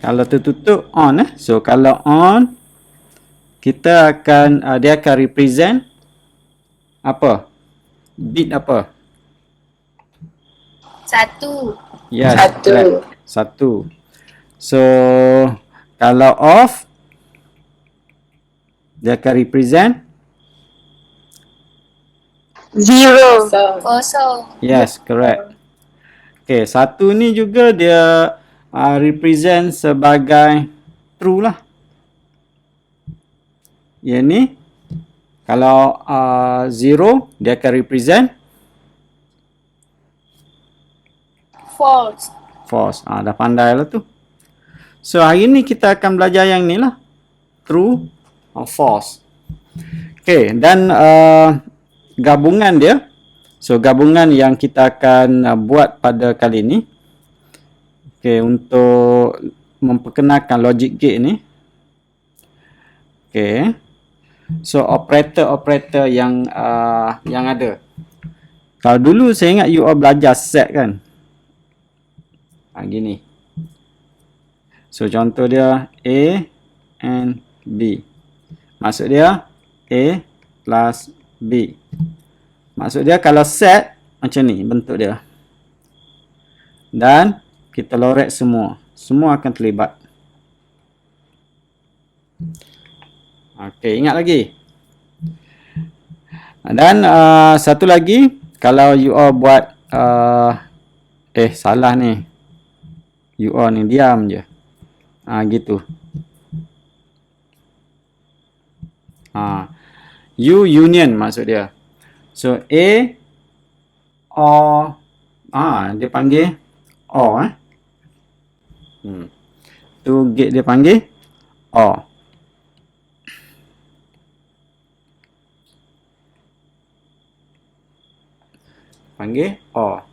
Kalau tertutup on. So kalau on, kita akan dia akan represent apa? Bit apa? 1. Yes, 1. correct. 1. So kalau off, dia akan represent 0. Kosong. yes, correct. Okay, 1 ni juga dia represent sebagai true lah. Yang ni kalau 0 dia akan represent False. false. Dah pandai lah tu. So hari ni kita akan belajar yang ni lah. True or false. Okay, dan gabungan dia. So gabungan yang kita akan buat pada kali ni. Okay, untuk memperkenalkan logic gate ni. Okay. So operator-operator yang ada. Kalau dulu saya ingat you all belajar set kan. Gini. So contoh dia A and B. Maksud dia A plus B. Maksud dia kalau set macam ni bentuk dia. Dan kita lorek semua. Semua akan terlibat. Okey, ingat lagi. Dan satu lagi, kalau you all buat salah ni. You all ni diam je. Gitu. U union maksud dia. So A or dia panggil or tu gate dia panggil or. Panggil or.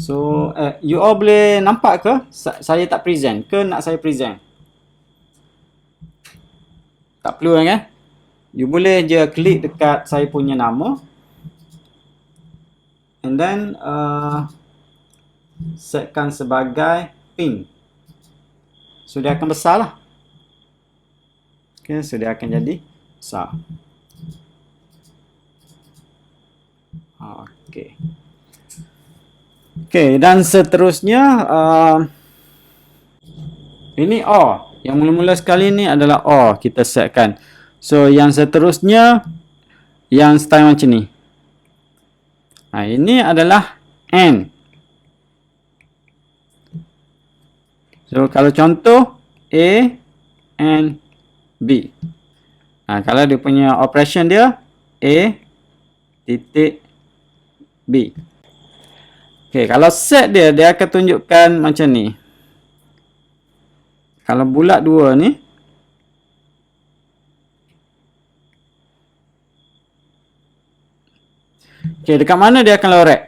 So you all boleh nampak ke saya tak present ke nak saya present? Tak perlu kan? You boleh je klik dekat saya punya nama. And then setkan sebagai pin. So dia akan besar lah. Okay, so dia akan jadi besar. Okay. Okay, dan seterusnya ini OR. Yang mula-mula sekali ni adalah OR kita setkan. So yang seterusnya yang style macam ni. Ini adalah AND. So kalau contoh A and B. Kalau dia punya operation dia A titik B. Okay, kalau set dia akan tunjukkan macam ni. Kalau bulat dua ni. Okay, dekat mana dia akan lorek?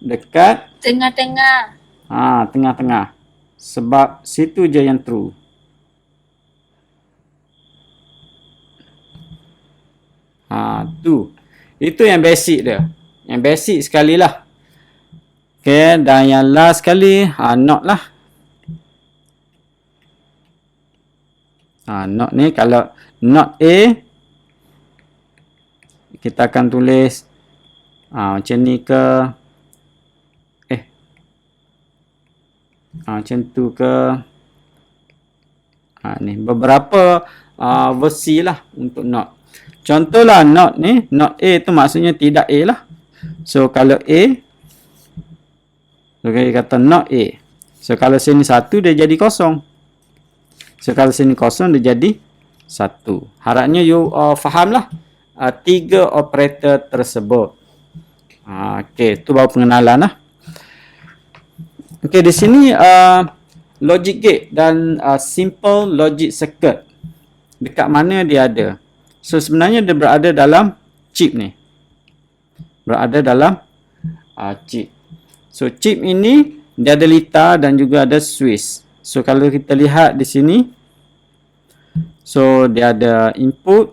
Dekat tengah-tengah. Tengah-tengah. Sebab situ je yang true. Tu. Itu yang basic dia. Yang basic sekali lah. Okay, dan yang last sekali not lah. Not ni kalau not A kita akan tulis macam ni ke macam tu ke ni beberapa versi lah untuk not. Contohlah not ni, not A tu maksudnya tidak A lah. So kalau A, okay, kata not A. So kalau sini 1 dia jadi kosong. So kalau sini kosong dia jadi 1. Harapnya you faham lah 3 operator tersebut. Okay, tu baru pengenalan lah. Okay, di sini logic gate dan simple logic circuit. Dekat mana dia ada? So sebenarnya dia berada dalam chip ni. Berada dalam chip. So chip ini dia ada litar dan juga ada switch. So kalau kita lihat di sini, so dia ada input,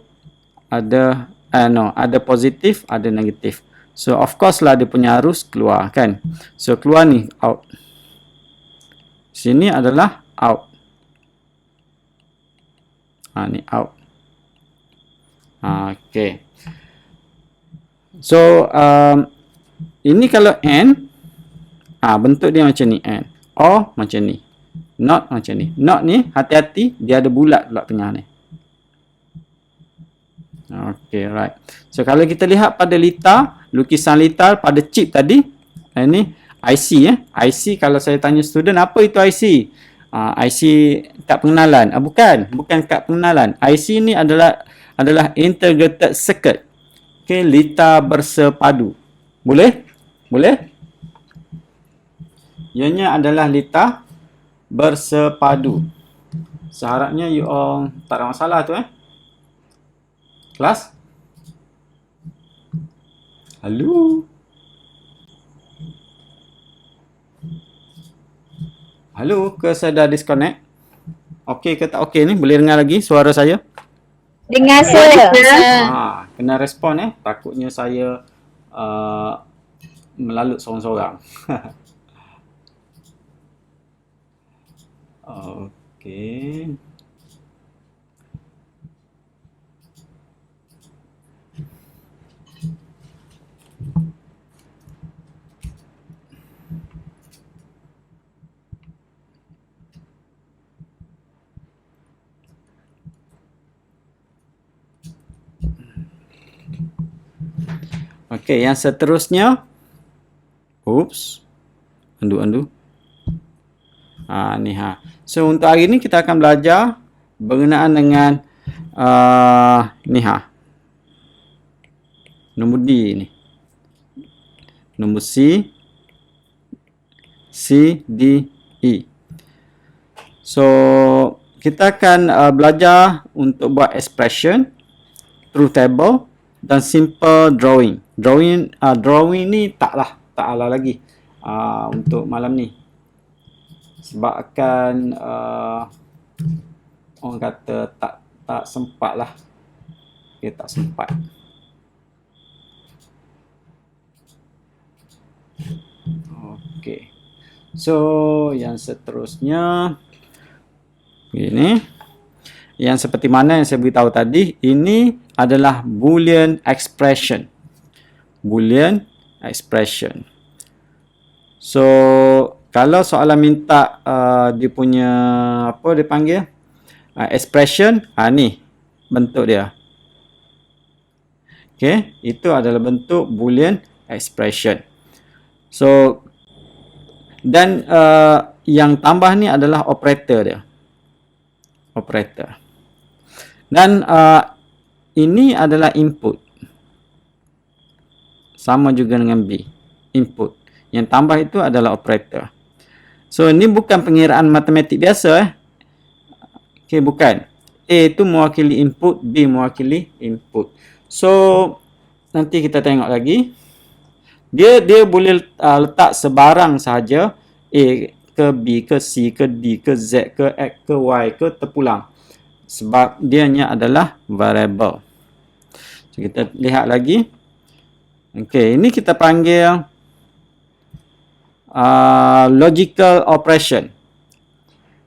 ada ada positif, ada negatif. So of course lah dia punya arus keluar kan. So keluar ni out. Sini adalah out. Ni out. Okay. So, ini kalau and, bentuk dia macam ni and. Or macam ni. Not macam ni. Not ni, hati-hati, dia ada bulat pula tengah ni. Okay, right. So, kalau kita lihat pada Lita, lukisan Lita pada chip tadi, ini IC IC, kalau saya tanya student, apa itu IC? IC kad pengenalan. Bukan kad pengenalan. IC ni adalah integrated circuit. Okay, Lita bersepadu. Boleh? Ianya adalah Lita bersepadu. Seharapnya you all tak ada masalah tu Kelas? Halo? Halo, ke saya dah disconnect? Okey ke tak okey ni? Boleh dengar lagi suara saya? Dengar sir. Kena respon Takutnya saya melalut seorang-seorang. Okey. Okey, yang seterusnya. Oops. Undo. Ni So, untuk hari ni kita akan belajar berkenaan dengan ni nombor D ni. Nombor C, D, E. So, kita akan belajar untuk buat expression, truth table dan simple drawing. Drawing ni taklah lagi untuk malam ni. Sebabkan orang kata tak sempat lah. Okay, tak sempat. Okay. So, yang seterusnya ini. Yang seperti mana yang saya beritahu tadi, ini adalah Boolean expression. Boolean expression. So, kalau soalan minta dia punya apa dia panggil? Expression, ni bentuk dia. Okay, itu adalah bentuk Boolean expression. So, dan yang tambah ni adalah operator dia. Operator. Dan ini adalah input. Sama juga dengan B. Input. Yang tambah itu adalah operator. So, ini bukan pengiraan matematik biasa. Okay, bukan. A itu mewakili input, B mewakili input. So, nanti kita tengok lagi. Dia boleh letak sebarang sahaja. A ke B ke C ke D ke Z ke X ke Y ke terpulang. Sebab dianya adalah variable. So, kita lihat lagi. Okay, ini kita panggil logical operation.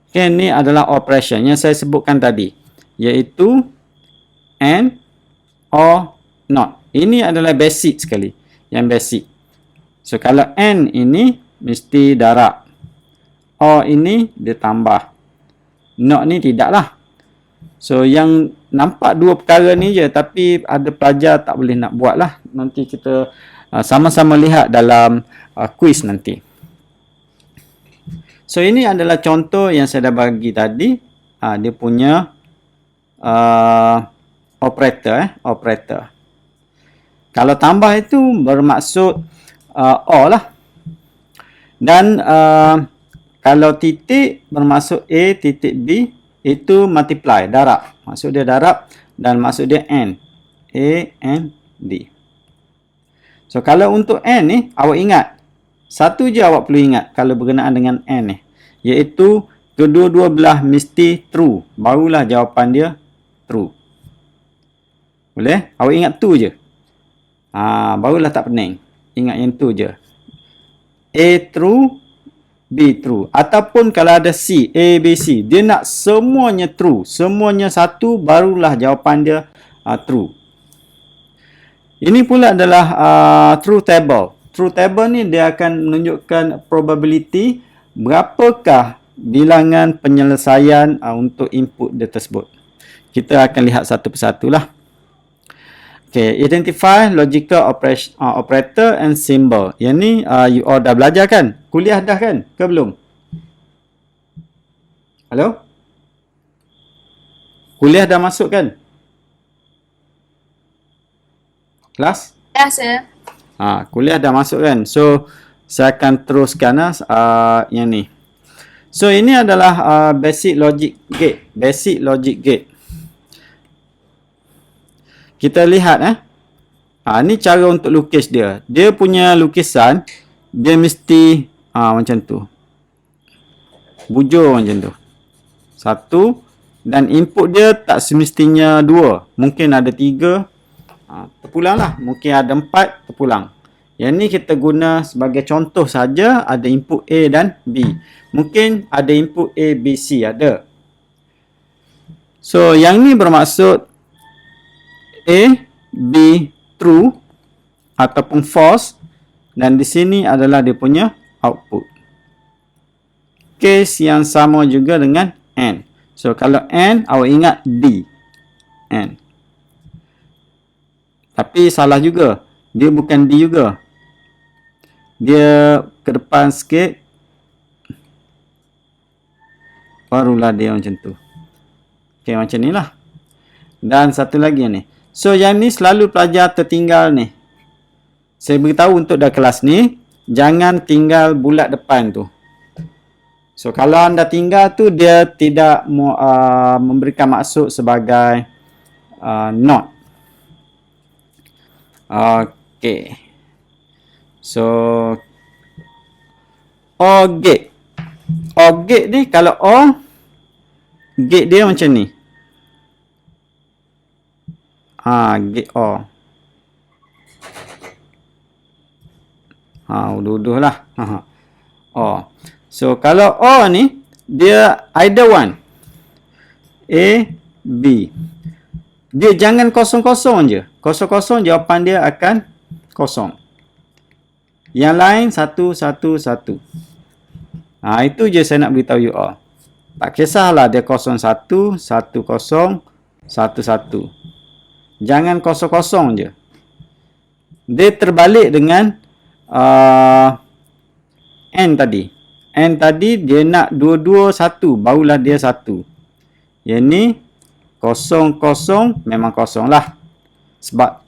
Okay, ini adalah operation yang saya sebutkan tadi. Iaitu and or not. Ini adalah basic sekali. Yang basic. So, kalau and ini mesti darab. Or ini dia tambah. Not ni tidaklah. So, yang nampak dua perkara ni je. Tapi ada pelajar tak boleh nak buat lah. Nanti kita sama-sama lihat dalam quiz nanti. So, ini adalah contoh yang saya dah bagi tadi. Dia punya operator. Operator. Kalau tambah itu bermaksud or lah. Dan kalau titik bermaksud A titik B, itu multiply, darab. Maksud dia darab dan maksud dia and. A and D. So, kalau untuk and ni, awak ingat. Satu je awak perlu ingat kalau berkenaan dengan and ni. Iaitu, kedua-dua belah mesti true. Barulah jawapan dia true. Boleh? Awak ingat tu je. Barulah tak pening. Ingat yang tu je. A true, B true. Ataupun kalau ada C, A, B, C, dia nak semuanya true. Semuanya satu, barulah jawapan dia true. Ini pula adalah true table. True table ni dia akan menunjukkan probability berapakah bilangan penyelesaian untuk input dia tersebut. Kita akan lihat satu persatu lah. Okay, identify logical operator and symbol. Yang ni you all dah belajar kan? Kuliah dah kan? Ke belum? Halo? Kuliah dah masuk kan? Kelas? Dah, sir. Kuliah dah masuk kan? So, saya akan teruskan yang ni. So, ini adalah basic logic gate. Basic logic gate. Kita lihat ni cara untuk lukis dia. Dia punya lukisan dia mesti macam tu. Bujur macam tu. Satu, dan input dia tak semestinya dua. Mungkin ada tiga. Terpulang lah. Mungkin ada empat, terpulang. Yang ni kita guna sebagai contoh saja. Ada input A dan B. Mungkin ada input A, B, C. Ada. So, yang ni bermaksud A, B, true ataupun false, dan di sini adalah dia punya output. Case yang sama juga dengan AND. So, kalau AND, awak ingat D. AND. Tapi salah juga. Dia bukan D juga. Dia ke depan sikit. Barulah dia macam tu. Okay, macam ni lah. Dan satu lagi ni. So, yang ni selalu pelajar tertinggal ni. Saya beritahu untuk dah kelas ni, jangan tinggal bulat depan tu. So, kalau anda tinggal tu, dia tidak memberikan maksud sebagai not. Okay. So, OR gate. OR gate ni, kalau OR, gate dia macam ni. Gate OR. Uduh-uduh lah. OR. So, kalau OR ni, dia either one. A, B. Dia jangan kosong-kosong je. Kosong-kosong, jawapan dia akan kosong. Yang lain, satu, satu, satu. Itu je saya nak beritahu you all. Tak kisahlah dia 01, 10, 11. Jangan kosong-kosong je. Dia terbalik dengan N tadi. N tadi dia nak dua-dua satu. Barulah dia satu. Yang ni kosong-kosong memang kosong lah. Sebab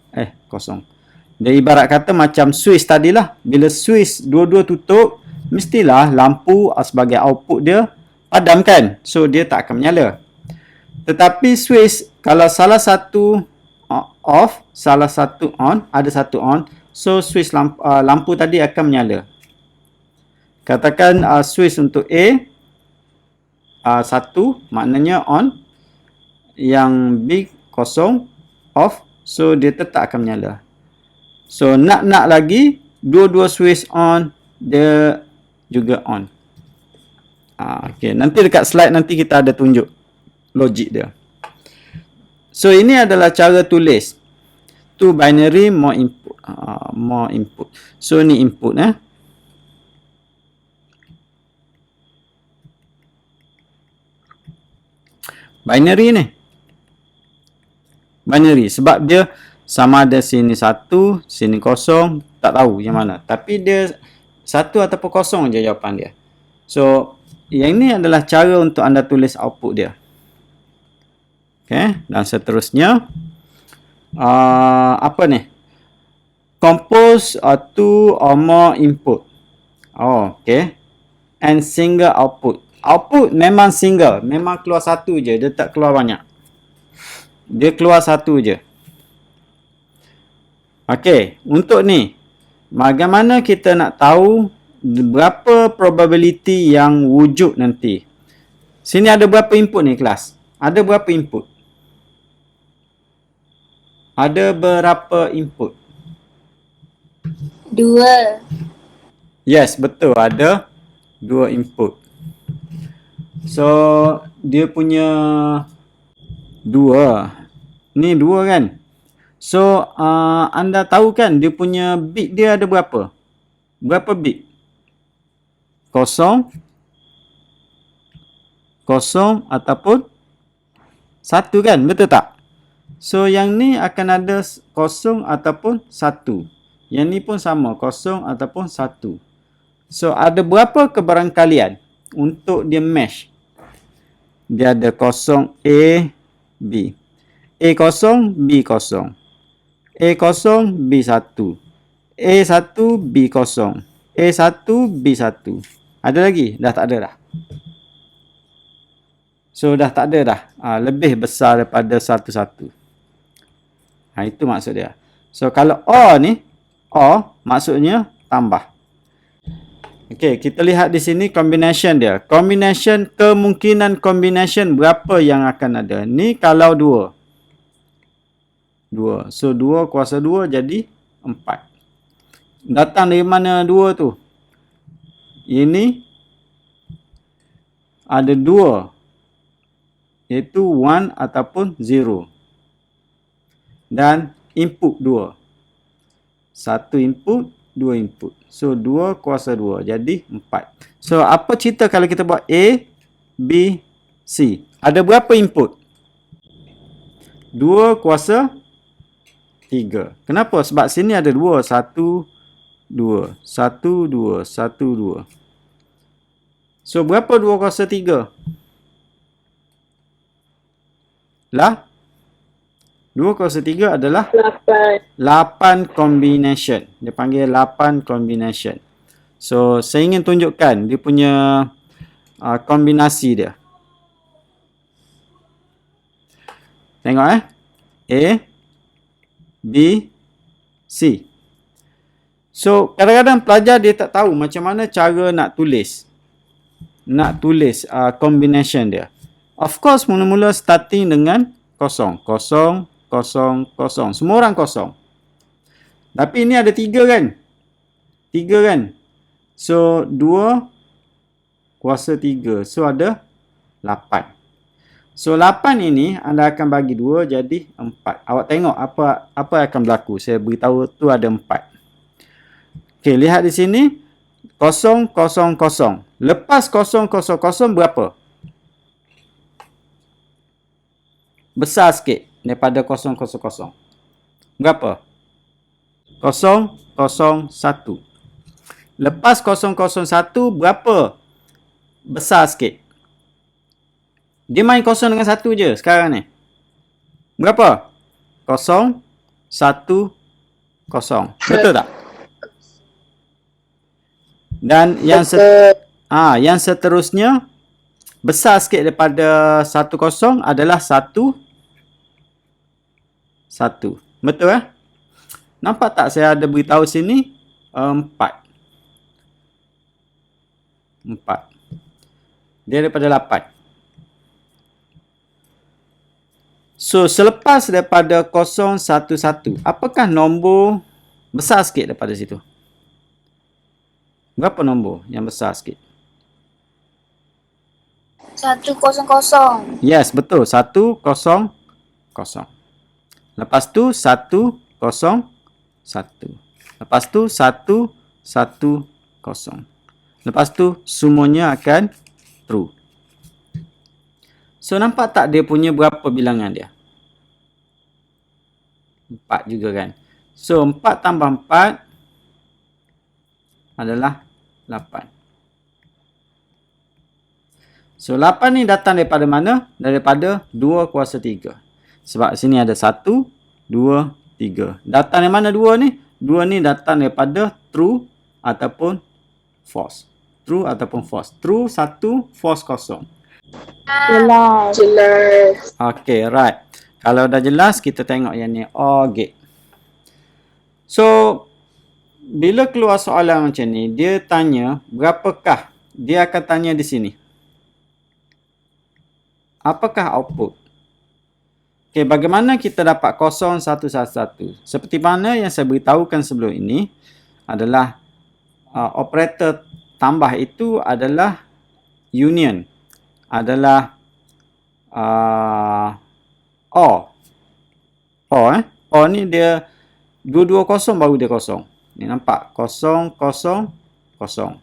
kosong. Dia ibarat kata macam switch tadilah. Bila switch dua-dua tutup, mestilah lampu sebagai output dia padam kan. So dia tak akan menyala. Tetapi switch kalau salah satu off, salah satu on, ada satu on, so switch lampu tadi akan menyala. Katakan switch untuk A satu, maknanya on. Yang B kosong, off, so dia tetap akan menyala. So nak lagi, dua-dua switch on, dia juga on. Okay, nanti dekat slide nanti kita ada tunjuk logik dia. So ini adalah cara tulis. Two binary, more input. More input. So ni input binary ni. Binary sebab dia sama ada sini satu, sini kosong, tak tahu yang mana. Tapi dia satu ataupun kosong je jawapan dia. So yang ini adalah cara untuk anda tulis output dia. Okay, dan seterusnya apa ni? Compose two or more input. Okay. And single output. Output memang single, memang keluar satu je, dia tak keluar banyak. Dia keluar satu je. Okay, untuk ni, bagaimana kita nak tahu berapa probability yang wujud nanti? Sini ada berapa input ni kelas? Ada berapa input? Ada berapa input? 2. Yes, betul. Ada Dua input. So, dia punya dua. Ni dua kan? So, anda tahu kan dia punya bit dia ada berapa? Berapa bit? Kosong, kosong ataupun satu kan? Betul tak? So, yang ni akan ada kosong ataupun satu. Yang ni pun sama, kosong ataupun satu. So, ada berapa kebarangkalian untuk dia mesh? Dia ada kosong A, B. A kosong, B kosong. A kosong, B satu. A satu, B kosong. A satu, B satu. Ada lagi? Dah tak ada dah. So, dah tak ada dah. Lebih besar daripada satu-satu. Itu maksud dia. So, kalau OR ni, OR maksudnya tambah. Okey, kita lihat di sini combination dia. Combination, kemungkinan combination berapa yang akan ada. Ni kalau 2. 2. So, 2 kuasa 2 jadi 4. Datang dari mana 2 tu? Ini ada 2. Iaitu 1 ataupun 0. Dan input 2. 1 input, 2 input. So, 2 kuasa 2. Jadi, 4. So, apa cerita kalau kita buat A, B, C? Ada berapa input? 2 kuasa 3. Kenapa? Sebab sini ada 2. 1, 2. 1, 2. 1, 2. So, berapa 2 kuasa 3? Lah? 2 kuasa 3 adalah 8 combination. Dia panggil 8 combination. So, saya ingin tunjukkan dia punya kombinasi dia. Tengok A, B, C. So, kadang-kadang pelajar dia tak tahu macam mana cara nak tulis. Combination dia. Of course, mula-mula starting dengan kosong. Kosong, kosong, kosong. Semua orang kosong. Tapi ini ada 3 kan? 3 kan? So, 2 kuasa 3. So, ada 8. So, 8 ini anda akan bagi 2 jadi 4. Awak tengok apa akan berlaku. Saya beritahu tu ada 4. Okey, lihat di sini. Kosong, kosong, kosong. Lepas kosong, kosong, kosong berapa? Besar sikit daripada 0, 0, 0. Berapa? 0, 0, 1. Lepas 0, 0, 1 berapa? Besar sikit. Dia main 0 dengan 1 je sekarang ni. Berapa? 0, 1, 0. Betul tak? Dan yang seterusnya besar sikit daripada 1, 0 adalah 1, 1. Betul eh? Nampak tak saya ada beritahu sini? 4. Dia daripada 8. So, selepas daripada 0, 1, 1. Apakah nombor besar sikit daripada situ? Berapa nombor yang besar sikit? 1, 0, 0. Yes, betul. 1, 0, 0. Lepas tu 1, 0, 1. Lepas tu 1, 1, 0. Lepas tu semuanya akan true. So, nampak tak dia punya berapa bilangan dia? 4 juga kan? So, 4 tambah 4 adalah 8. So, 8 ni datang daripada mana? Daripada 2 kuasa 3. Sebab sini ada 1, 2, 3. Datang dari mana 2 ni? 2 ni datang daripada true ataupun false. True ataupun false. True 1, false 0. Jelas. Okay, right. Kalau dah jelas, kita tengok yang ni. OR gate. So, bila keluar soalan macam ni, dia tanya berapakah? Dia akan tanya di sini. Apakah output? Okay, bagaimana kita dapat 0, 1, 1, 1? Seperti mana yang saya beritahukan sebelum ini adalah operator tambah itu adalah union. Adalah OR. OR ni dia dua-dua kosong baru dia kosong. Ni nampak? Kosong, kosong, kosong.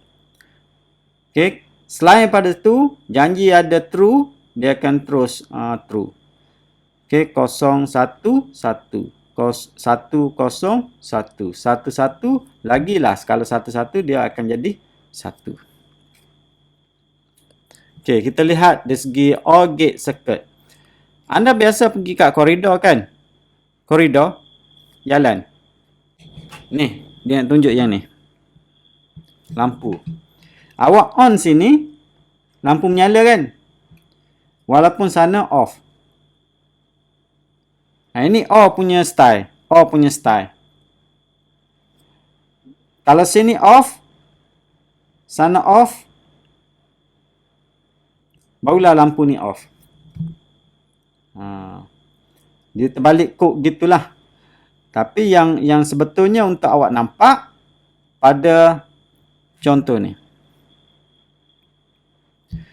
Okay. Selain pada tu, janji ada true, dia akan terus true. Okay. 0, 1, 1. 1, 0, 1. 1, 1. Lagilah. Kalau 1, 1 dia akan jadi 1. Okay. Kita lihat dari segi OR gate circuit. Anda biasa pergi kat koridor kan? Koridor. Jalan. Ni. Dia nak tunjuk yang ni. Lampu. Awak on sini. Lampu menyala kan? Walaupun sana off. Ini O punya style. O punya style. Kalau sini off. Sana off. Barulah lampu ni off. Dia terbalik kod gitulah. Tapi yang sebetulnya untuk awak nampak pada contoh ni.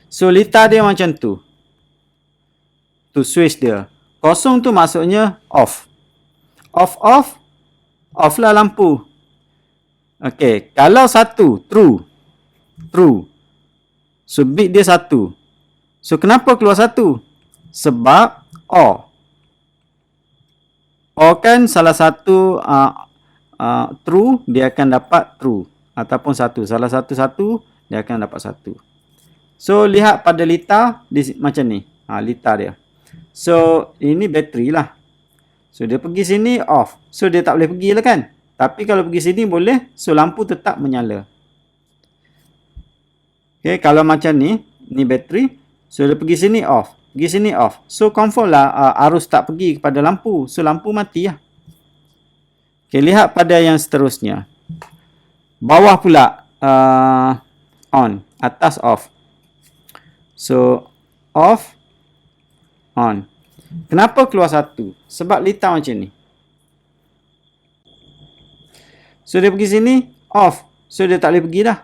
So lita dia macam tu. Tu switch dia. Kosong tu maksudnya off. Off, off. Off lah lampu. Okey. Kalau 1, true. True. So bit dia 1. So kenapa keluar 1? Sebab OR. OR kan salah satu true, dia akan dapat true. Ataupun 1. Salah satu 1, dia akan dapat 1. So lihat pada lita macam ni. Lita dia. So ini bateri lah. So dia pergi sini off. So dia tak boleh pergi lah kan. Tapi kalau pergi sini boleh. So lampu tetap menyala. Okay, kalau macam ni. Ni bateri. So dia pergi sini off. Pergi sini off. So confirm lah arus tak pergi kepada lampu. So lampu mati lah. Okay, lihat pada yang seterusnya. Bawah pula on. Atas off. So off. On. Kenapa keluar 1? Sebab lita macam ni. So dia pergi sini off. So dia tak boleh pergi dah.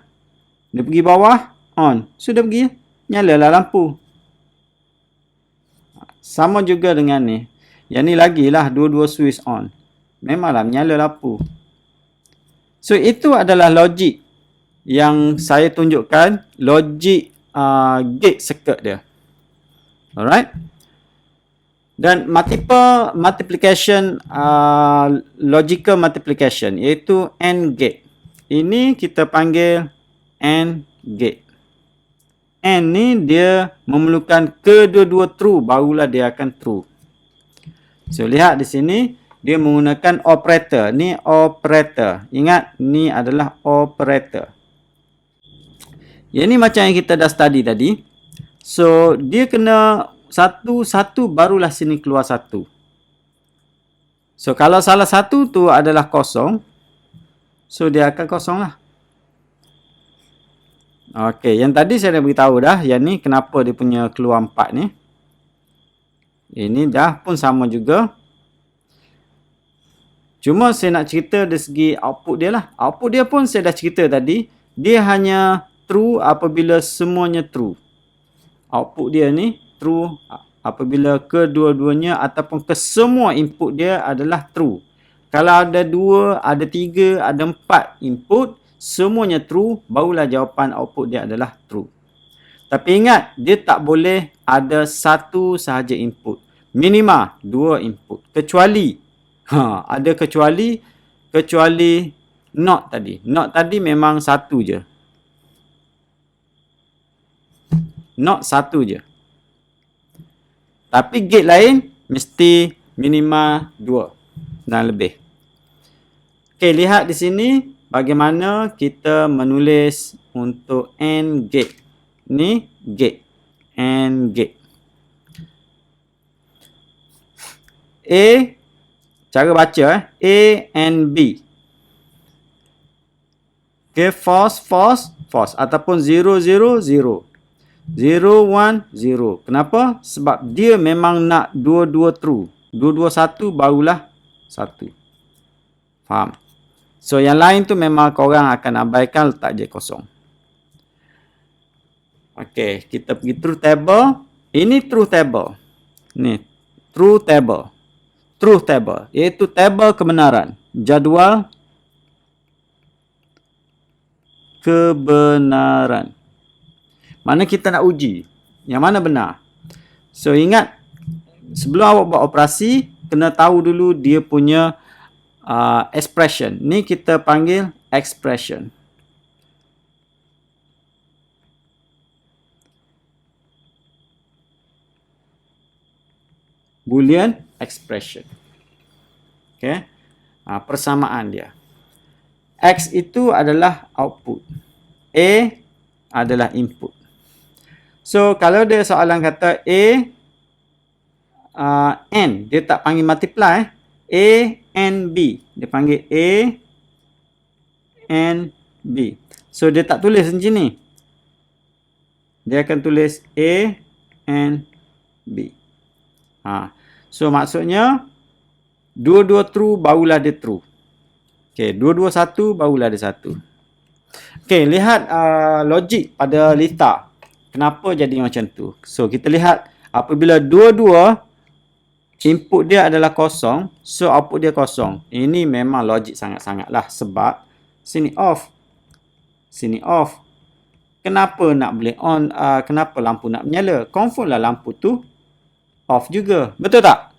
Dia pergi bawah on. So dia pergi. Nyalalah lampu. Sama juga dengan ni. Yang ni lagilah dua-dua switch on. Memanglah menyala lampu. So itu adalah logik yang saya tunjukkan. Logik gate circuit dia. Alright. Dan multiple multiplication, logical multiplication, iaitu AND gate. Ini kita panggil AND gate. AND ni dia memerlukan kedua-dua true, barulah dia akan true. So lihat di sini, dia menggunakan operator. Ni operator. Ingat, ni adalah operator. Yang ni macam yang kita dah study tadi. So dia kena satu barulah sini keluar 1. So kalau salah satu tu adalah kosong, so dia akan kosong lah. Okey, yang tadi saya dah beritahu dah, yang ni kenapa dia punya keluar 4 ni. Ini dah pun sama juga. Cuma saya nak cerita dari segi output dia lah. Output dia pun saya dah cerita tadi, dia hanya true apabila semuanya true. Output dia ni true apabila kedua-duanya ataupun kesemua input dia adalah true. Kalau ada 2, ada 3, ada 4 input, semuanya true, barulah jawapan output dia adalah true. Tapi ingat, dia tak boleh ada satu sahaja input. Minima 2 input. Kecuali, ada kecuali not tadi. Not tadi memang 1 je. Not 1 je. Tapi gate lain mesti minima 2 dan lebih. Okey, lihat di sini bagaimana kita menulis untuk AND gate. Ni gate. AND gate. A, cara baca A and B. Okey, false ataupun 0, 0, 0. 0, 1, 0. Kenapa? Sebab dia memang nak dua-dua true. Dua-dua 1 barulah 1. Faham? So yang lain tu memang korang akan abaikan, letak je kosong. Okey, kita pergi truth table. Ini truth table. Ni, truth table. Truth table, iaitu tabel kebenaran. Jadual kebenaran. Mana kita nak uji yang mana benar. So ingat, sebelum awak buat operasi, kena tahu dulu dia punya expression. Ni kita panggil expression. Boolean expression. Okay. Persamaan dia. X itu adalah output. A adalah input. So, kalau dia soalan kata A, N, dia tak panggil multiply. A, N, B. Dia panggil A, N, B. So, dia tak tulis macam ni. Dia akan tulis A, N, B. So, maksudnya, dua-dua true, barulah dia true. Okay, dua-dua satu, barulah dia satu. Okay, lihat logik pada Lita. Kenapa jadi macam tu? So, kita lihat apabila dua-dua input dia adalah kosong, so output dia kosong. Ini memang logik sangat-sangat lah. Sebab sini off. Sini off. Kenapa nak boleh on? Kenapa lampu nak menyala? Confirm lah lampu tu off juga. Betul tak?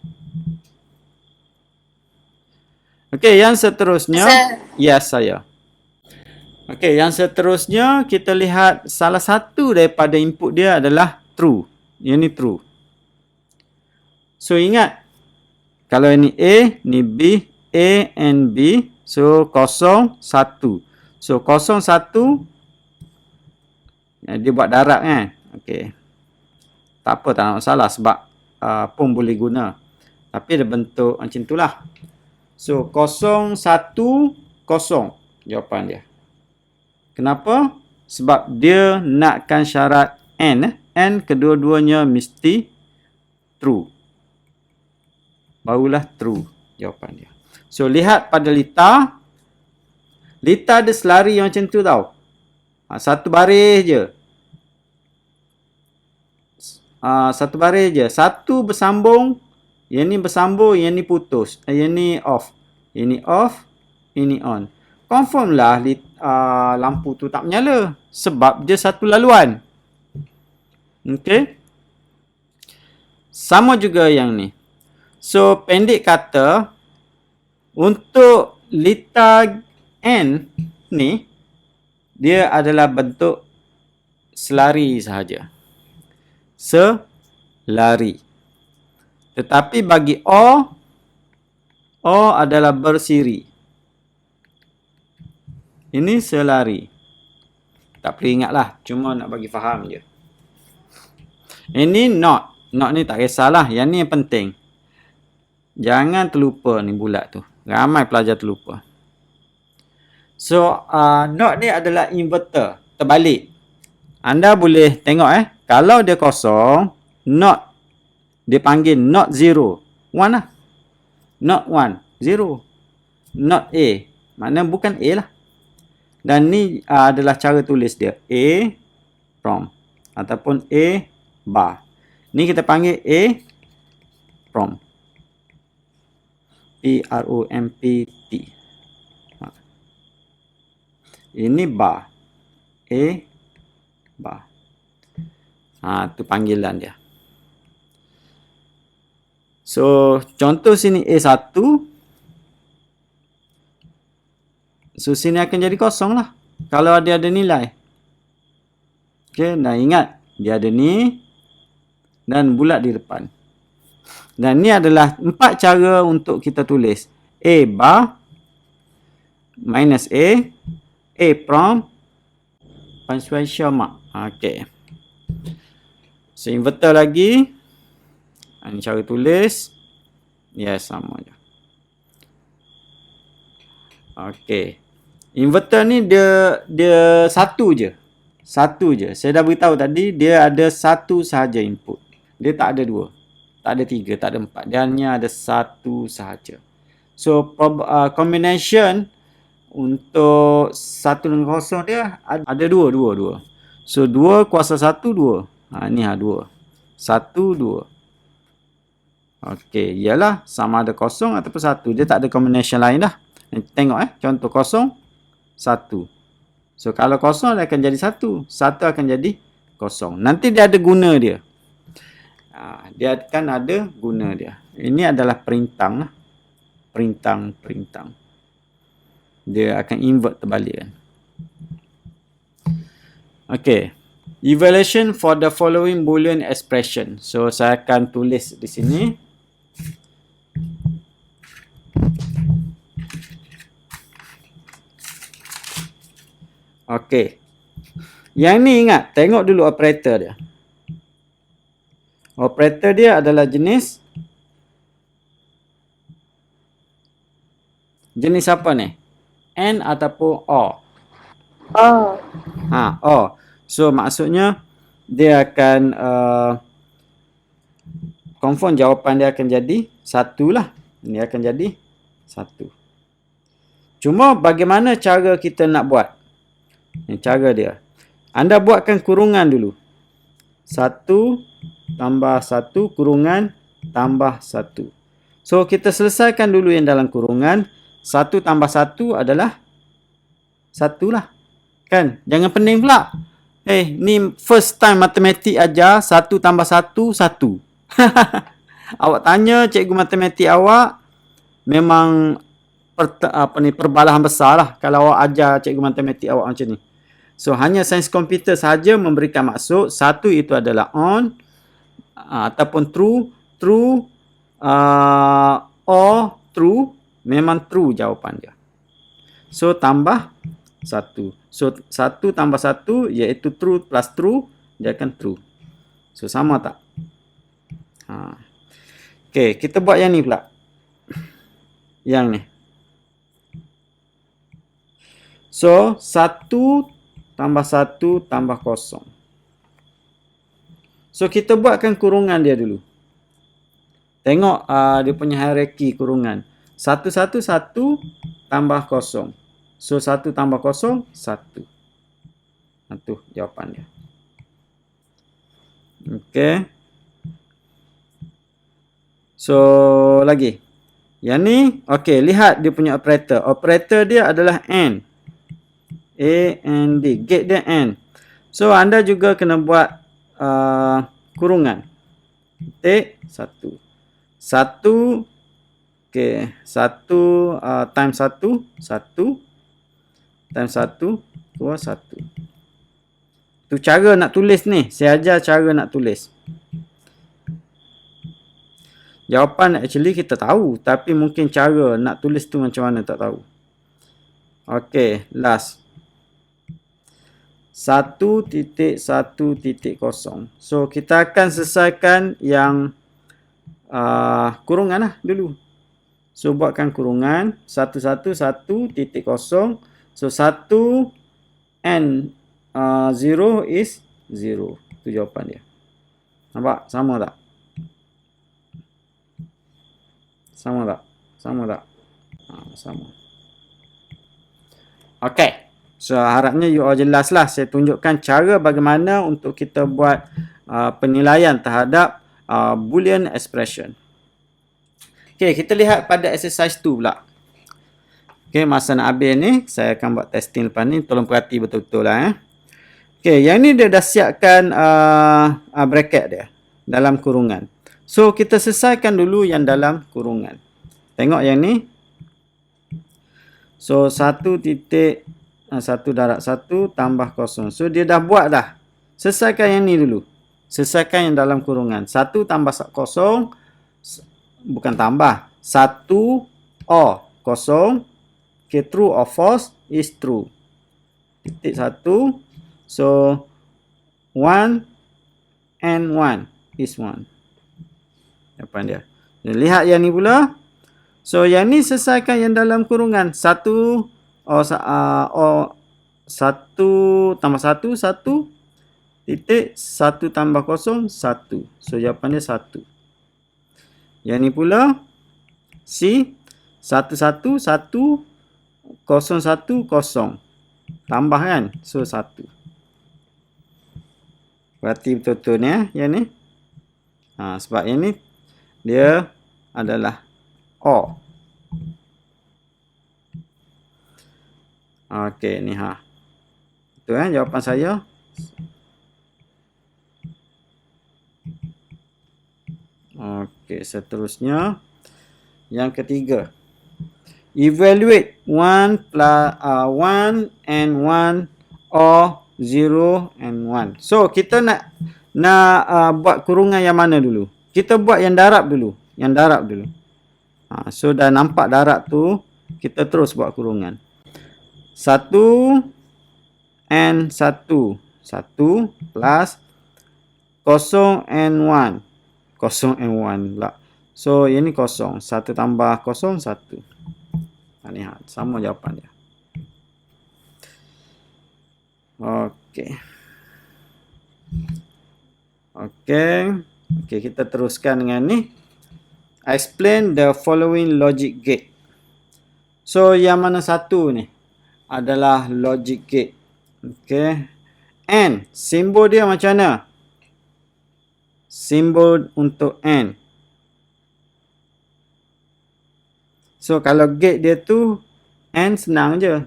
Okey, yang seterusnya. Yes, saya. Okey, yang seterusnya kita lihat salah satu daripada input dia adalah true. Yang ni true. So ingat, kalau ini A, ni B, A and B, so 0, 1. So 0, 1, dia buat darab kan. Okey. Tak apa, tak ada masalah sebab pun boleh guna. Tapi dia bentuk macam itulah. So 0, 1, 0 jawapan dia. Kenapa? Sebab dia nakkan syarat N. N kedua-duanya mesti true. Barulah true jawapan dia. So lihat pada Lita. Lita ada selari macam tu tau. Satu baris je. Satu baris je. Satu bersambung. Yang ni bersambung, yang ni putus. Yang ni off. Ini off, ini on. Confirm lah lampu tu tak menyala. Sebab dia satu laluan. Okay. Sama juga yang ni. So, pendek kata, untuk Lita N ni, dia adalah bentuk selari sahaja. Selari. Tetapi bagi O adalah bersiri. Ini selari. Tak perlu ingatlah. Cuma nak bagi faham je. Ini not. Not ni tak kisahlah. Yang ni yang penting. Jangan terlupa ni bulat tu. Ramai pelajar terlupa. So, not ni adalah inverter. Terbalik. Anda boleh tengok kalau dia kosong, not. Dia panggil not 0. 1 lah. Not 1. 0. Not A. Maknanya bukan A lah. Dan ni adalah cara tulis dia. A prom. Ataupun A bar. Ni kita panggil A prom. P-R-O-M-P-T. Ini bar. A bar. Tu panggilan dia. So, contoh sini A1. So, sini akan jadi kosong lah. Kalau dia ada nilai. Okay, dan ingat. Dia ada ni. Dan bulat di depan. Dan ni adalah 4 cara untuk kita tulis. A bar. Minus A. A prom. Punctuation mark. Okay. So, inverter lagi. Ini cara tulis. Yes, sama je. Okey. Inverter ni dia satu je. Satu je. Saya dah beritahu tadi dia ada satu sahaja input. Dia tak ada dua. Tak ada tiga, tak ada empat. Dia hanya ada satu sahaja. So combination untuk 1 dengan 0 dia ada dua. So 2 kuasa 1 2. Ni 2. 1 2. Okey, ialah sama ada kosong ataupun 1. Dia tak ada combination lain dah. Tengok contoh kosong 1. So kalau kosong dia akan jadi 1. 1 akan jadi kosong. Nanti dia ada guna dia. Dia akan ada guna dia. Ini adalah perintang lah. Perintang. Dia akan invert terbalik kan. Okay. Evaluation for the following Boolean expression. So saya akan tulis di sini. Okay. Yang ni ingat, tengok dulu operator dia. Operator dia adalah jenis apa ni? N ataupun O? Oh. O. So maksudnya dia akan confirm jawapan dia akan jadi 1 lah. Ini akan jadi 1. Cuma bagaimana cara kita nak buat? Cara dia. Anda buatkan kurungan dulu. 1 tambah 1 kurungan tambah 1. So kita selesaikan dulu yang dalam kurungan. 1 tambah 1 adalah 1 lah. Kan? Jangan pening pula. Ni first time matematik ajar 1 tambah 1, 1. Awak tanya cikgu matematik awak, memang perbalahan besar lah kalau awak ajar cikgu matematik awak macam ni. So hanya sains komputer sahaja memberikan maksud 1 itu adalah on ataupun true or true, memang true jawapan dia. So tambah 1. So 1 tambah 1 iaitu true plus true, dia akan true. So sama tak? Okay, kita buat yang ni pula. Yang ni. So 1 tambah 1 tambah 0. So kita buatkan kurungan dia dulu. Tengok dia punya hierarki kurungan. 1 1 1 tambah 0. So 1 tambah 0 1. Itu jawapan dia. Okey. So lagi. Yang ni okey, lihat dia punya operator. Operator dia adalah AND. A and D. Gate dia AND. So anda juga kena buat kurungan. Titik 1. 1 okey, 1 times 1 1 times 1 keluar 1. Tu cara nak tulis ni. Saya ajar cara nak tulis. Jawapan actually kita tahu, tapi mungkin cara nak tulis tu macam mana tak tahu. Okey, last. 1.1.0. So kita akan selesaikan yang kurungan lah dulu. So buatkan kurungan 1.1.1.0. So 1 and 0 is 0. Itu jawapan dia. Nampak? Sama tak? Sama tak? Sama tak? Sama. Okey. So harapnya you all jelas lah. Saya tunjukkan cara bagaimana untuk kita buat penilaian terhadap Boolean expression. Okey, kita lihat pada exercise 2 pula. Okey, masa nak habis ni, saya akan buat testing lepas ni. Tolong perhati betul-betul lah. Okey, yang ni dia dah siapkan bracket dia dalam kurungan. So, kita selesaikan dulu yang dalam kurungan. Tengok yang ni. So, 1.1 darab 1 tambah 0. So, dia dah buat dah. Selesaikan yang ni dulu. Selesaikan yang dalam kurungan. 1 tambah 0. Bukan tambah. 1 or 0. Okay, true or false is true. Titik 1. So, 1 and 1 is 1. Jawapan dia. Lihat yang ni pula. So, yang ni selesaikan yang dalam kurungan. 1 or 1 tambah 1, 1. Titik 1 tambah 0, 1. So, jawapan dia 1. Yang ni pula. C. 1, 1, 1. 0, 1, 0. Tambah kan? So, 1. Berarti betul-betul ni yang ni. Sebab yang ni dia adalah OR. Okey, ni Itu jawapan saya. Okey, seterusnya yang ketiga. Evaluate 1 and 1 or 0 and 1. So, kita nak buat kurungan yang mana dulu? Kita buat yang darab dulu. So, dah nampak darab tu, kita terus buat kurungan. 1 and 1. 1 plus 0 and 1. 0 and 1 pula. So, ini 0. 1 tambah 0, 1. Ni sama jawapan dia. Okey. Okey, kita teruskan dengan ni. Explain the following logic gate. So, yang mana satu ni adalah logic gate. Okey. And simbol dia macam mana? Simbol untuk AND. So, kalau gate dia tu AND senang je.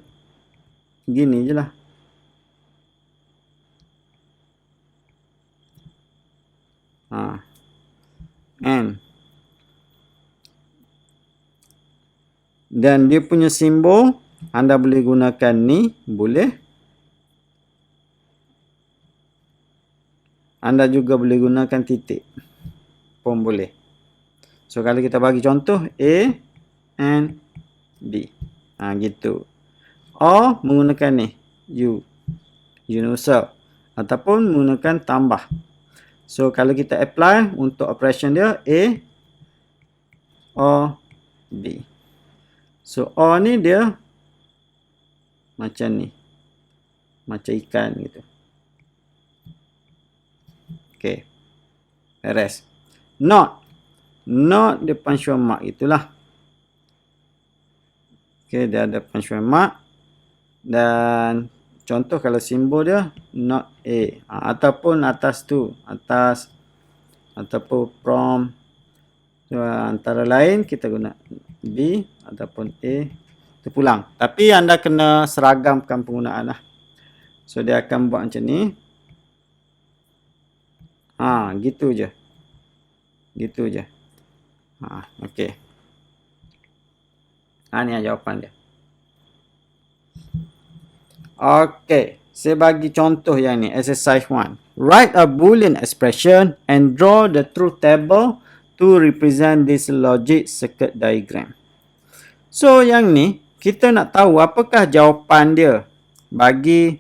Gini je lah. AND. Dan dia punya simbol, anda boleh gunakan ni, boleh. Anda juga boleh gunakan titik. Pun boleh. So, kalau kita bagi contoh, A and B. Gitu. Or menggunakan ni, U. Universal. Ataupun menggunakan tambah. So, kalau kita apply untuk operation dia, A or B. So, or ni dia macam ni. Macam ikan gitu. Okay. Beres. Not. Not dia punctuation mark itulah. Okay, dia ada punctuation mark. Dan contoh kalau simbol dia not A. Ataupun atas tu. Atas. Ataupun from. So, antara lain kita guna B. Ataupun A. Terpulang. Tapi anda kena seragamkan penggunaan lah. So, dia akan buat macam ni. Gitu je. Gitu je. Okey. Ni jawapan dia. Okey. Saya bagi contoh yang ni. Exercise 1. Write a boolean expression and draw the truth table to represent this logic circuit diagram. So, yang ni, kita nak tahu apakah jawapan dia bagi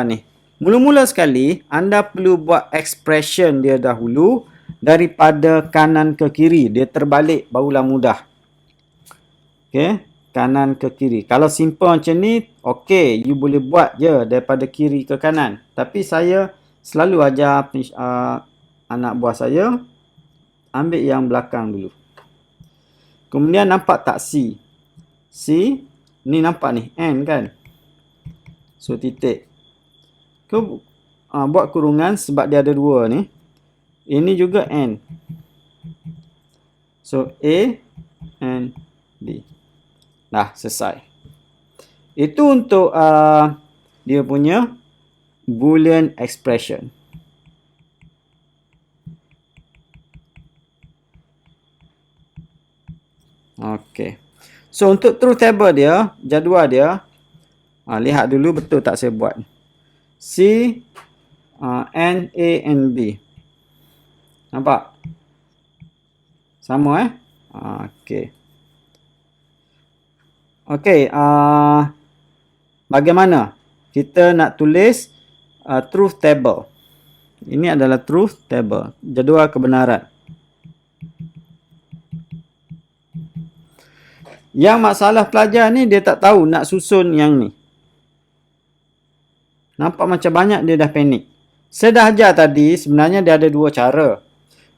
ni. Mula-mula sekali, anda perlu buat expression dia dahulu daripada kanan ke kiri. Dia terbalik, barulah mudah. Okay, kanan ke kiri. Kalau simple macam ni, okay, you boleh buat je daripada kiri ke kanan. Tapi saya selalu ajar anak buah saya, ambil yang belakang dulu. Kemudian nampak tak C? C, ni nampak ni, N kan? So, titik. Buat kurungan sebab dia ada dua ni. Ini juga N. So, A and B. Dah, selesai. Itu untuk dia punya Boolean expression. Okey. So, untuk truth table dia, jadual dia, lihat dulu betul tak saya buat. C, N, A and B. Nampak? Sama okey. Okey, bagaimana kita nak tulis truth table? Ini adalah truth table, jadual kebenaran. Yang masalah pelajar ni dia tak tahu nak susun yang ni. Nampak macam banyak dia dah panik. Saya dah ajar tadi sebenarnya dia ada dua cara.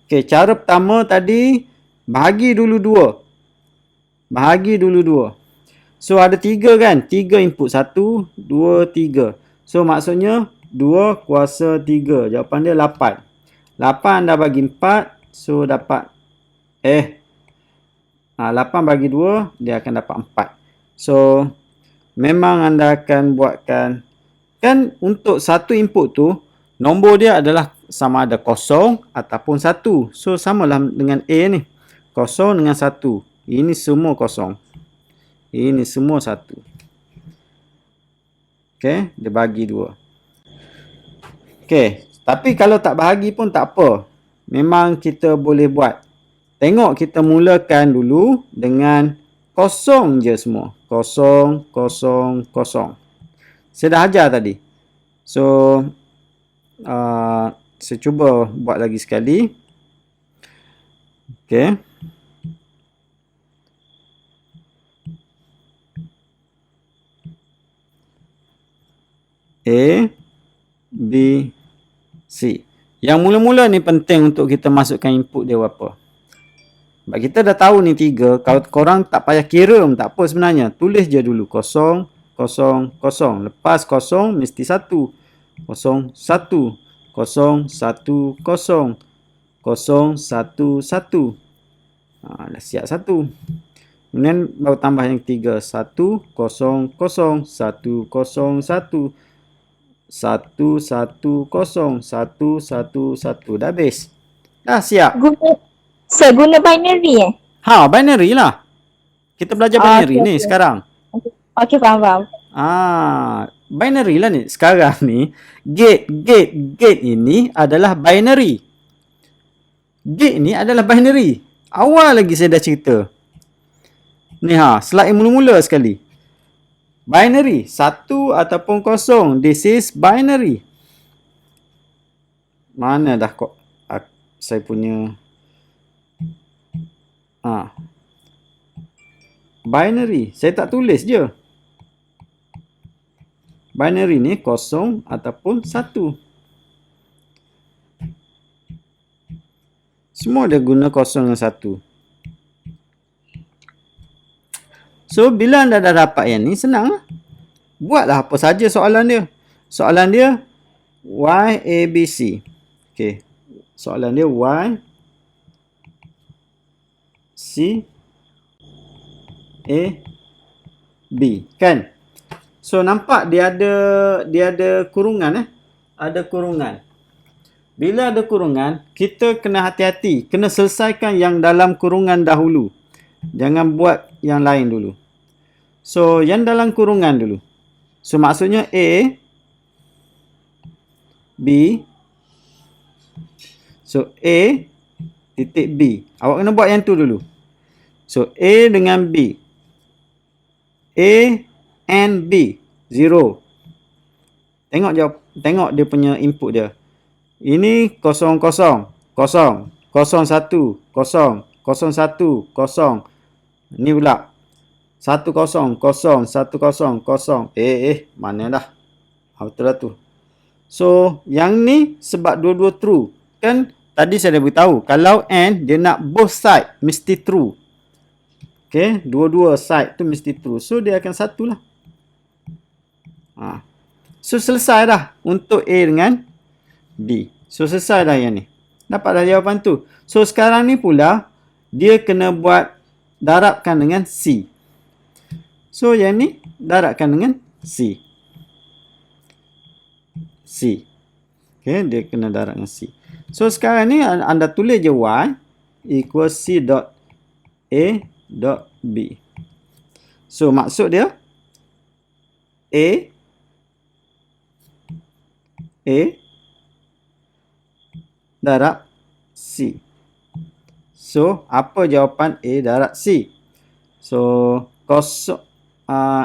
Okey, cara pertama tadi bahagi dulu dua. Bahagi dulu dua. So, ada 3 kan? 3 input. 1, 2, 3. So, maksudnya 2 kuasa 3. Jawapan dia 8. 8 anda bagi 4. So, dapat 8 bagi 2, dia akan dapat 4. So, memang anda akan buatkan, kan untuk satu input tu, nombor dia adalah sama ada 0 ataupun 1. So, samalah dengan A ni. 0 dengan 1. Ini semua 0. Ini semua 1. Okey, dia bagi 2. Okey, tapi kalau tak bahagi pun tak apa. Memang kita boleh buat. Tengok kita mulakan dulu dengan 0 je semua. 0, 0, 0. Saya dah ajar tadi. So, saya cuba buat lagi sekali. Okey. A, B, C. Yang mula-mula ni penting untuk kita masukkan input dia berapa. Sebab kita dah tahu ni 3. Kalau korang tak payah kira pun tak apa sebenarnya. Tulis je dulu 0, 0, 0. Lepas 0 mesti 1. 0, 1. 0, 1, 0. 0, 1, 1. Dah siap 1. Kemudian baru tambah yang 3. 1, 0, 0. 1, 0, 1. 1, 1, 0. 1, 1, 1. Dah habis. Dah siap. Guna binary Binary lah. Kita belajar binary ni sekarang. Okey, faham. Binary lah ni. Sekarang ni, gate ini adalah binary. Gate ni adalah binary. Awal lagi saya dah cerita. Ni slide mula-mula sekali. Binary, 1 ataupun 0. This is binary. Mana dah kok saya punya binary. Saya tak tulis je. Binary ni 0 ataupun 1. Semua dia guna 0 dan 1. So, bila anda dah dapat yang ni, senang lah. Buatlah apa saja soalan dia. Soalan dia, Y, A, B, C. Okay. Soalan dia, Y, C, A, B. Kan? So, nampak dia ada kurungan. Ada kurungan. Bila ada kurungan, kita kena hati-hati. Kena selesaikan yang dalam kurungan dahulu. Jangan buat yang lain dulu. So, yang dalam kurungan dulu. So, maksudnya A, B. So, A titik B. Awak kena buat yang tu dulu. So, A dengan B. A and B. 0. Tengok dia punya input dia. Ini 0, 0. 0. 0, 1. 0. 0, 1. 0. Ni pula 1, 0, 0. 1, 0, 0. Mana dah? Betul lah tu. So, yang ni sebab dua-dua true. Kan tadi saya dah beritahu, kalau and dia nak both side mesti true. Okay, dua-dua side tu mesti true. So, dia akan 1 lah. So, selesai dah untuk A dengan B. So, selesai dah yang ni. Dapat dah jawapan tu. So, sekarang ni pula, dia kena buat darabkan dengan C. So, yang ni darabkan dengan C. C. Okay, dia kena darab dengan C. So, sekarang ni anda tulis je Y equals C dot A dot B. So, maksud dia A darab C. So, apa jawapan A darab C? So,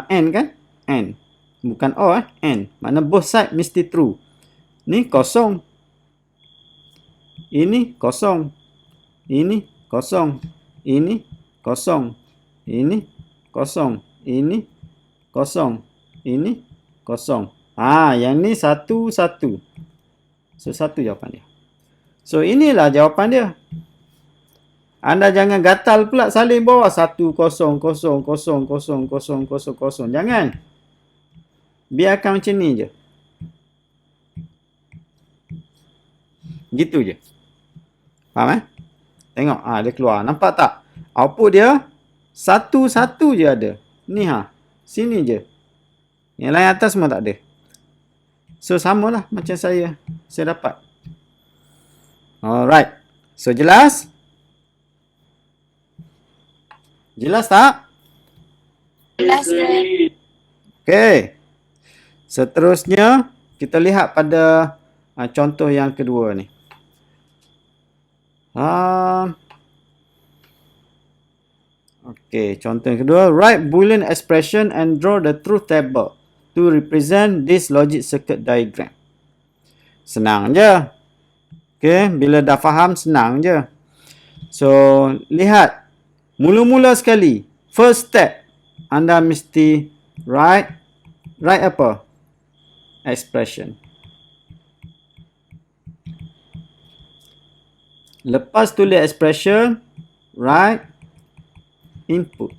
N kan? N. Bukan O N. Mana both side mesti true. Ni 0. Ini 0. Ini 0. Ini 0. Ini 0. Ini 0. Ini 0. Yang ni 1, 1. So, 1 jawapan dia. So, inilah jawapan dia. Anda jangan gatal pula salin bawah 1, 0, 0, 0, 0, 0, 0, 0. Jangan. Biarkan macam ni je. Gitu je. Faham Tengok, dia keluar. Nampak tak? Output dia satu-satu je ada. Ni sini je. Yang lain atas semua tak ada. So, samalah macam saya dapat. Alright. So, jelas? Jelas tak? Jelas ke? Okay. Seterusnya, kita lihat pada contoh yang kedua ni. Okay, contoh yang kedua. Write Boolean expression and draw the truth table to represent this logic circuit diagram. Senang je. Okay, bila dah faham, senang je. So, lihat. Mula-mula sekali, first step, anda mesti write apa? Expression. Lepas tulis expression, write input.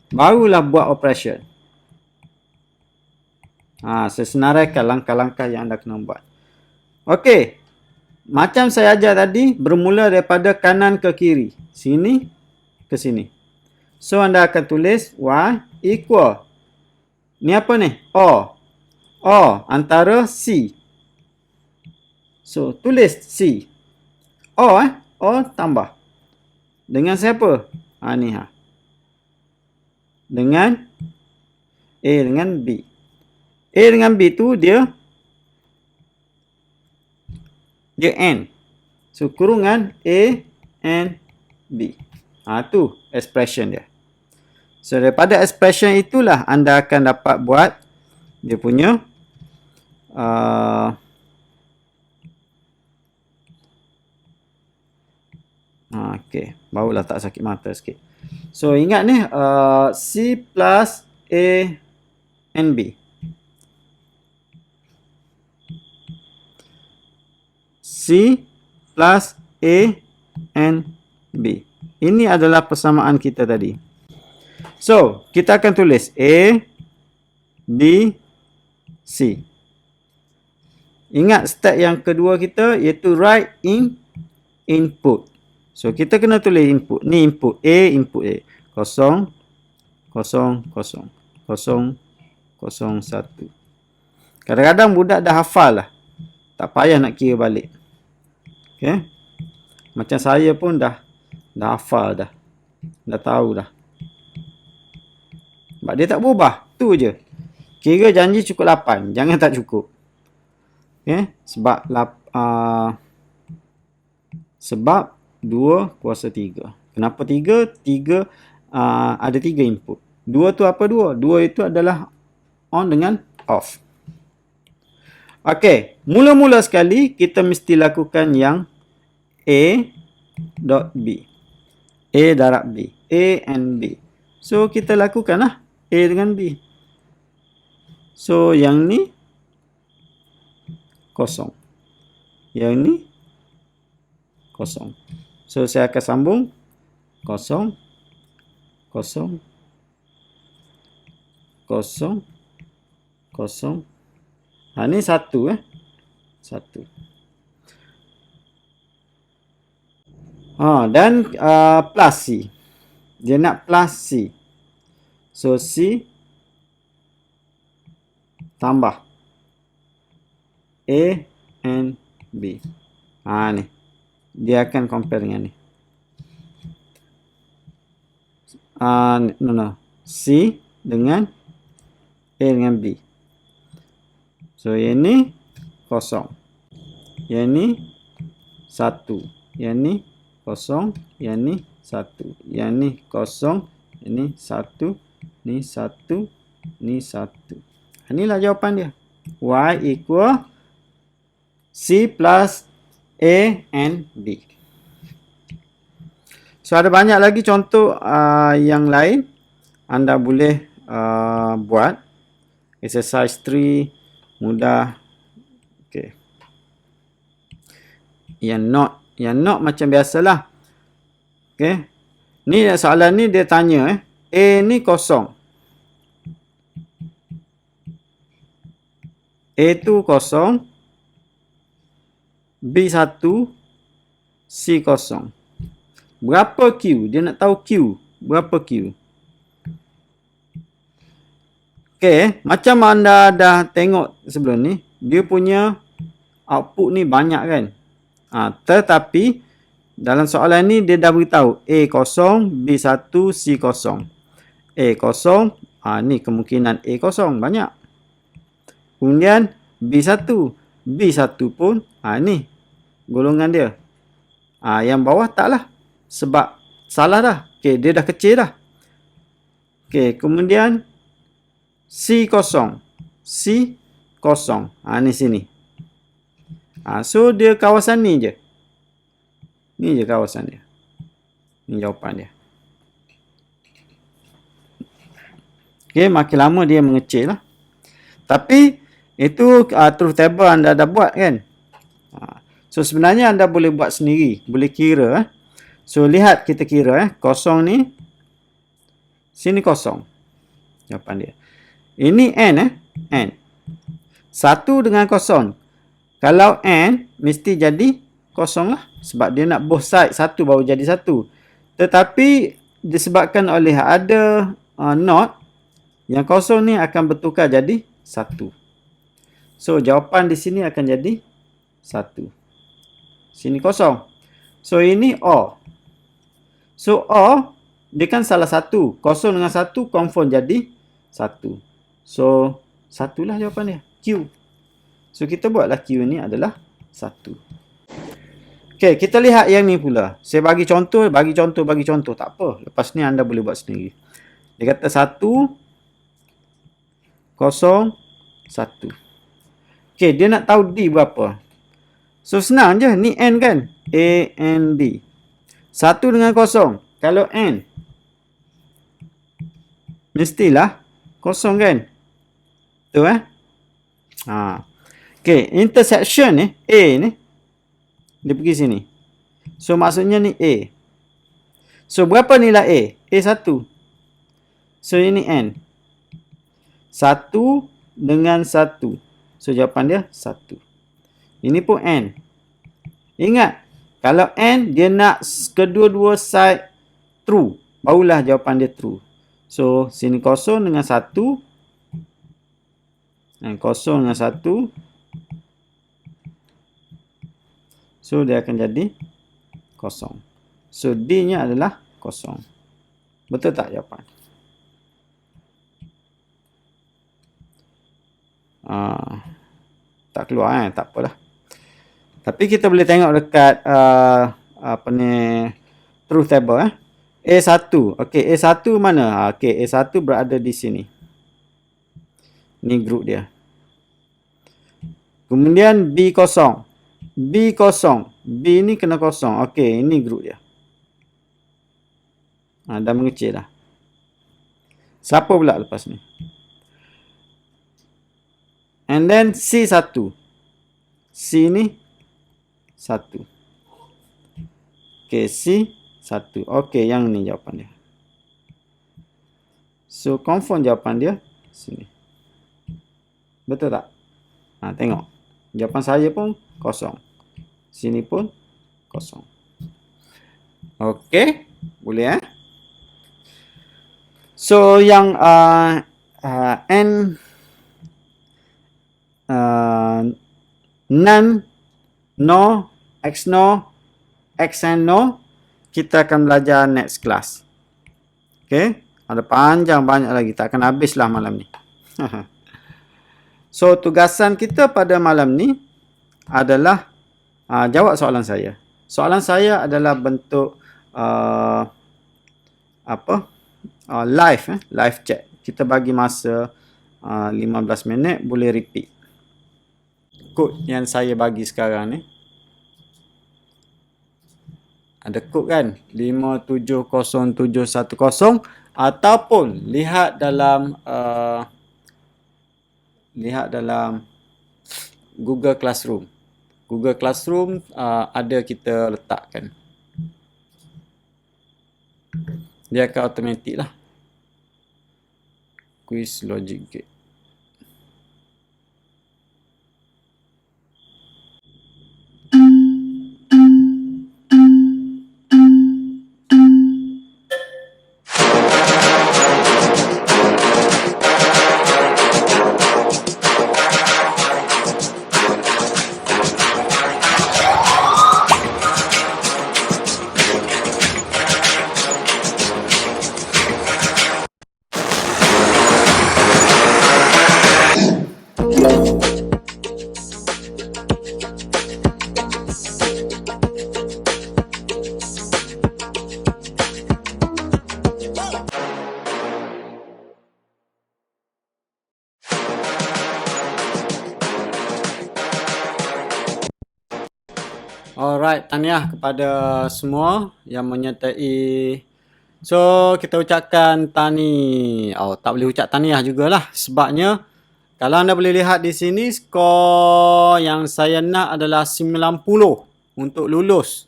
Barulah buat operation. Saya senaraikan langkah-langkah yang anda kena buat. Okey. Macam saya ajar tadi, bermula daripada kanan ke kiri. Sini ke sini. So, anda akan tulis Y equal. Ni apa ni? O. O antara C. So, tulis C. O O tambah. Dengan siapa? Ni Dengan A dengan B. A dengan B tu dia N. So, kurungan A and B. Tu expression dia. So, daripada expression itulah anda akan dapat buat dia punya okay. Barulah tak sakit mata sikit. So, ingat ni C plus A and B. C plus A and B. Ini adalah persamaan kita tadi. So, kita akan tulis A, B, C. Ingat step yang kedua kita iaitu write input. So, kita kena tulis input. Ni input A, input A. 0, 0, 0, 0, 0, 1. Kadang-kadang budak dah hafal lah. Tak payah nak kira balik. Okay. Macam saya pun dah hafal dah. Dah tahu dah. Sebab dia tak berubah. Tu je. Kira janji cukup 8. Jangan tak cukup. Okay. Sebab 2 kuasa 3. Kenapa 3? 3 ada 3 input. 2 tu apa 2? 2 itu adalah on dengan off. Okey, mula-mula sekali kita mesti lakukan yang A dot B. A darab B. A and B. So, kita lakukanlah A dengan B. So, yang ni kosong. Yang ni kosong. So, saya akan sambung kosong, kosong, kosong, kosong. Ni 1 1. Dan plus C. Dia nak plus C. So, C tambah A and B. Ni. Dia akan compare dengan ni. No. C dengan A dengan B. So, yang ni kosong. Yang ni 1. Yang ni kosong. Yang ni 1. Yang ni kosong. Yang ni 1. Ni 1. Ni 1. Inilah jawapan dia. Y equal C plus A and B. So, ada banyak lagi contoh yang lain. Anda boleh buat. Exercise 3. Mudah. Okay. Yang not macam biasalah. Okay. Ni soalan ni dia tanya A ni kosong. A tu kosong. B1 C0. Berapa Q? Dia nak tahu Q. Berapa Q? Okey, macam anda dah tengok sebelum ni, dia punya output ni banyak kan? Tetapi dalam soalan ni dia dah beritahu A0, B1, C0. A0, ni kemungkinan A0 banyak. Kemudian B1. B1 pun ni golongan dia. Yang bawah taklah. Sebab salah dah. Okey, dia dah kecil dah. Okey, kemudian C0. C0. Ni sini. So dia kawasan ni je. Ni je kawasan dia. Ni jawapan dia. Okey, makin lama dia mengecil lah. Tapi itu truth table anda dah buat kan? So sebenarnya anda boleh buat sendiri. Boleh kira. So lihat kita kira. Kosong ni. Sini kosong. Jawapan dia. Ini N. N. 1 dengan kosong. Kalau N mesti jadi kosong lah. Sebab dia nak both side 1 baru jadi 1. Tetapi disebabkan oleh ada not. Yang kosong ni akan bertukar jadi 1. So jawapan di sini akan jadi 1. Sini kosong. So ini O. So O dia kan salah satu. Kosong dengan 1 confirm jadi 1. So 1 lah jawapan dia. Q. So kita buatlah Q ni adalah 1. Okey, kita lihat yang ni pula. Saya bagi contoh. Tak apa. Lepas ni anda boleh buat sendiri. Dia kata 1, 0, 1. Okey, dia nak tahu D berapa. So senang je. Ni N kan? A, N, D. 1 dengan 0. Kalau N. Mestilah 0 kan? Betul Okey, intersection ni. A ni. Dia pergi sini. So maksudnya ni A. So berapa nilai A? A1. So ini N. 1 dengan 1. So jawapan dia 1. Ini pun N. Ingat, kalau N dia nak kedua-dua side true, barulah jawapan dia true. So sini 0 dengan 1. Dan 0 dengan 1. So dia akan jadi 0. So D nya adalah 0. Betul tak jawapan? Tak keluar tak apalah. Tapi kita boleh tengok dekat apa ni, truth table A1. Okey, A1 mana? Okey, A1 berada di sini. Ni grup dia. Kemudian B0. B0. B ni kena kosong. Okey, ini grup dia. Dah mengecil dah. Siapa pula lepas ni? And then C1. C ni 1. Okey, C1. Okey, yang ni jawapan dia. So, confirm jawapan dia sini. Betul tak? Tengok. Jawapan saya pun kosong. Sini pun kosong. Okey. Boleh So, yang N none, no, X no, X and no, kita akan belajar next class. Okay, ada panjang banyak lagi, tak akan habislah malam ni. So tugasan kita pada malam ni adalah jawab soalan saya. Soalan saya adalah bentuk live chat. Kita bagi masa 15 minit, boleh repeat. Kod yang saya bagi sekarang ni. Ada kod kan? 570710 ataupun lihat dalam Google Classroom. Google Classroom ada kita letakkan. Dia akan automatik lah. Quiz Logic Gate. Alright, tahniah kepada semua yang menyertai. So, kita ucapkan tak boleh ucap tahniah jugalah. Sebabnya, kalau anda boleh lihat di sini, skor yang saya nak adalah 90 untuk lulus.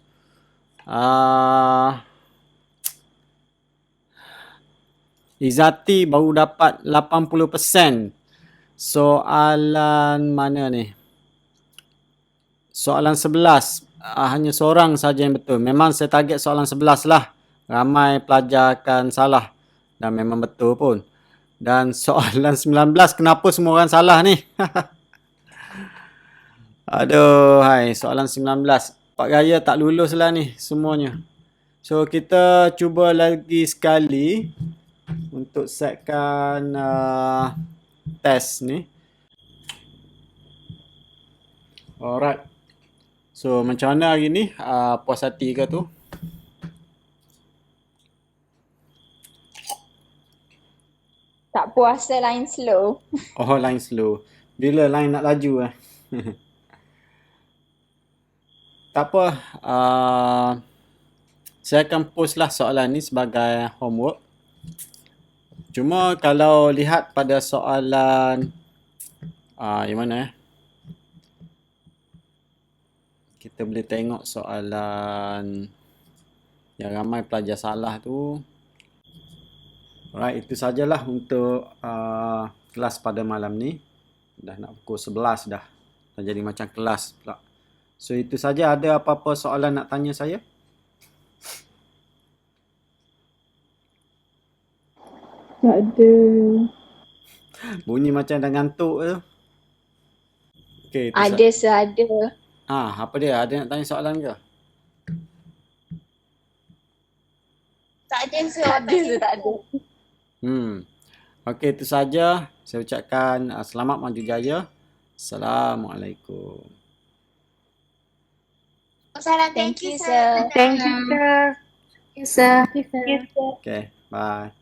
Izzati baru dapat 80%. Soalan mana ni? Soalan 11. Hanya seorang saja yang betul. Memang saya target soalan 11 lah. Ramai pelajar akan salah. Dan memang betul pun. Dan soalan 19, kenapa semua orang salah ni? Aduh, hai. Soalan 19. Pak Raya tak lulus lah ni semuanya. So, kita cuba lagi sekali untuk setkan test ni. Alright. So, macam mana hari ni? Puas hati ke tu? Tak puasa line slow. Oh, line slow. Bila line nak laju Tak apa. Saya akan post lah soalan ni sebagai homework. Cuma kalau lihat pada soalan yang mana kita boleh tengok soalan yang ramai pelajar salah tu. Alright, itu sajalah untuk kelas pada malam ni. Dah nak pukul 11 dah. Dah jadi macam kelas pula. So itu saja. Ada apa-apa soalan nak tanya saya? Tak ada. Bunyi macam dah ngantuk tu. Okay, Ada seada. apa dia? Ada nak tanya soalan ke? Tak ada Tak ada. Okey, itu saja. Saya ucapkan selamat maju jaya. Assalamualaikum. Salam. Thank you, sir. Thank you, sir. Thank you, sir. Okay, bye.